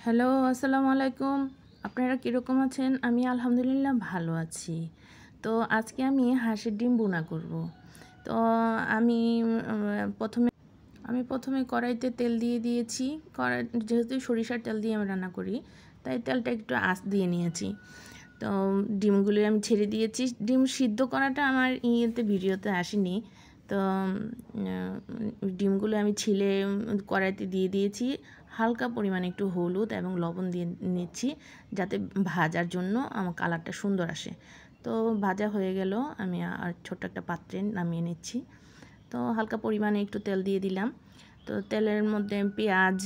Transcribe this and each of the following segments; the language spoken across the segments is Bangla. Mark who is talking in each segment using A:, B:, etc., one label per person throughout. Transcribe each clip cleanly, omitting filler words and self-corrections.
A: হ্যালো, আসসালামু আলাইকুম। আপনারা কীরকম আছেন? আমি আলহামদুলিল্লাহ ভালো আছি। তো আজকে আমি হাঁসের ডিম ভুনা করব। তো আমি প্রথমে প্রথমে কড়াইতে তেল দিয়ে দিয়েছি। যেহেতু সরিষার তেল দিয়ে আমি রান্না করি, তাই তেলটা একটু আঁচ দিয়ে নিয়েছি। তো ডিমগুলো আমি ছেড়ে দিয়েছি। ডিম সিদ্ধ করাটা আমার ভিডিওতে আসেনি। তো ডিমগুলো আমি ছিলে কড়াইতে দিয়ে দিয়েছি। হালকা পরিমাণে একটু হলুদ এবং লবণ দিয়ে নিচ্ছি, যাতে ভাজার জন্য আমার কালারটা সুন্দর আসে। তো ভাজা হয়ে গেল, আমি আর ছোট্ট একটা পাত্রে নামিয়ে নিচ্ছি। তো হালকা পরিমাণে একটু তেল দিয়ে দিলাম। তো তেলের মধ্যে পেঁয়াজ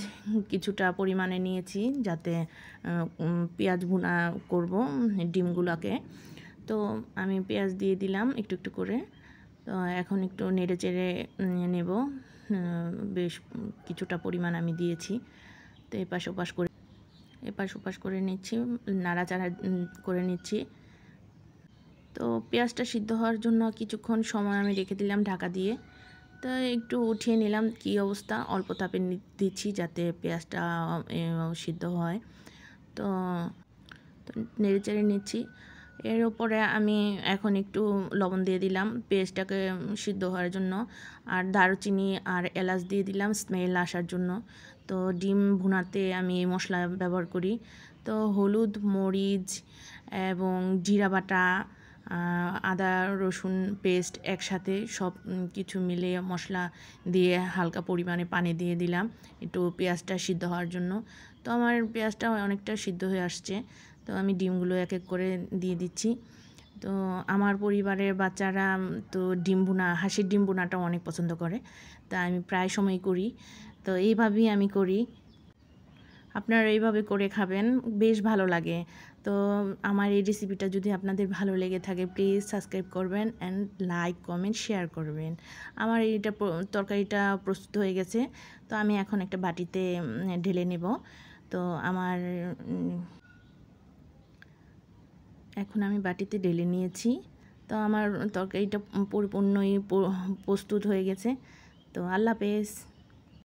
A: কিছুটা পরিমাণে নিয়েছি, যাতে পেঁয়াজ ভুনা করব ডিমগুলোকে। তো আমি পেঁয়াজ দিয়ে দিলাম একটু একটু করে। তো এখন একটু নেড়ে চেড়ে নেব। বেশ কিছুটা পরিমাণ আমি দিয়েছি। তো এপাশ ওপাশ করে নিচ্ছি, নাড়াচাড়া করে নিচ্ছি। তো পেঁয়াজটা সিদ্ধ হওয়ার জন্য কিছুক্ষণ সময় আমি রেখে দিলাম ঢাকা দিয়ে। তো একটু উঠিয়ে নিলাম, কী অবস্থা, অল্প তাপে দিচ্ছি যাতে পেঁয়াজটা সিদ্ধ হয়। তো নেড়ে চেড়ে নিচ্ছি। এর উপরে আমি এখন একটু লবণ দিয়ে দিলাম পেঁয়াজটাকে সিদ্ধ হওয়ার জন্য, আর দারুচিনি আর এলাচ দিয়ে দিলাম স্মেল আসার জন্য। তো ডিম ভুনাতে আমি এই মশলা ব্যবহার করি। তো হলুদ, মরিচ এবং জিরা বাটা, আদা রসুন পেস্ট একসাথে সব কিছু মিলিয়ে মশলা দিয়ে হালকা পরিমাণে পানি দিয়ে দিলাম একটু পেঁয়াজটা সিদ্ধ হওয়ার জন্য। তো আমার পেঁয়াজটা অনেকটা সিদ্ধ হয়ে আসছে। তো আমি ডিমগুলো এক এক করে দিয়ে দিচ্ছি। তো আমার পরিবারের বাচ্চারা তো হাঁসের ডিম ভুনাটা অনেক পছন্দ করে, তা আমি প্রায় সময় করি। তো এইভাবেই আমি করি, আপনারা এইভাবে করে খাবেন, বেশ ভালো লাগে। তো আমার এই রেসিপিটা যদি আপনাদের ভালো লেগে থাকে, প্লিজ সাবস্ক্রাইব করবেন অ্যান্ড লাইক, কমেন্ট, শেয়ার করবেন। আমার এইটা তরকারিটা প্রস্তুত হয়ে গেছে। তো আমি এখন একটা বাটিতে ঢেলে নেব। তো এখন আমি বাটিতে ঢেলে নিয়েছি। তো আমার তরকারিটা পরিপূর্ণই প্রস্তুত হয়ে গেছে। তো আল্লাহ হাফেজ।